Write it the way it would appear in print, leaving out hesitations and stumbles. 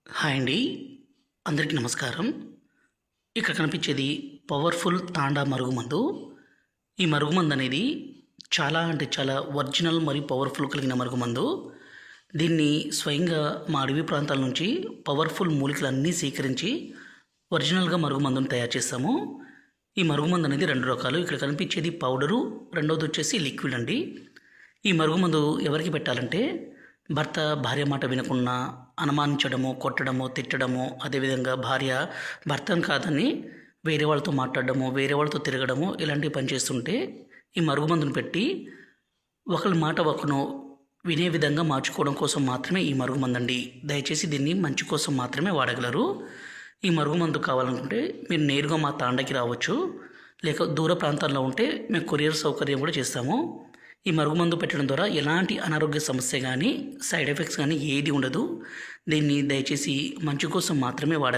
Hi అండి. అందరికీ నమస్కారం. ఇక్కడ కనిపించేది పవర్ఫుల్ తాండా మరుగుమందు. ఈ మరుగుమందు అనేది చాలా అంటే చాలా ఒరిజినల్ మరియు పవర్ఫుల్ కలిగిన మరుగుమందు. దీన్ని స్వయంగా మా అడవి ప్రాంతాల నుంచి పవర్ఫుల్ మూలికలన్నీ సేకరించి ఒరిజినల్గా మరుగుమందును తయారు చేస్తాము. ఈ మరుగుమందు అనేది 2 రకాలు. ఇక్కడ కనిపించేది పౌడరు, రెండవది వచ్చేసి లిక్విడ్ అండి. ఈ మరుగుమందు ఎవరికి పెట్టాలంటే భర్త భార్య మాట వినకుండా అనుమానించడము, కొట్టడము, తిట్టడము, అదేవిధంగా భార్య భర్తను కాదని వేరే వాళ్ళతో మాట్లాడడము, వేరే వాళ్ళతో తిరగడము ఇలాంటివి పనిచేస్తుంటే ఈ మరుగుమందును పెట్టి ఒకరి మాట ఒకరు వినే విధంగా మార్చుకోవడం కోసం మాత్రమే ఈ మరుగుమందండి. దయచేసి దీన్ని మంచి కోసం మాత్రమే వాడగలరు. ఈ మరుగుమందు కావాలనుకుంటే మీరు నేరుగా మా తాండకి రావచ్చు, లేక దూర ప్రాంతాల్లో ఉంటే మేము కొరియర్ సౌకర్యం కూడా చేస్తాము. ఈ మరుగుమందు పెట్టడం ద్వారా ఎలాంటి అనారోగ్య సమస్య కానీ సైడ్ ఎఫెక్ట్స్ కానీ ఏది ఉండదు. దీన్ని దయచేసి మంచి కోసం మాత్రమే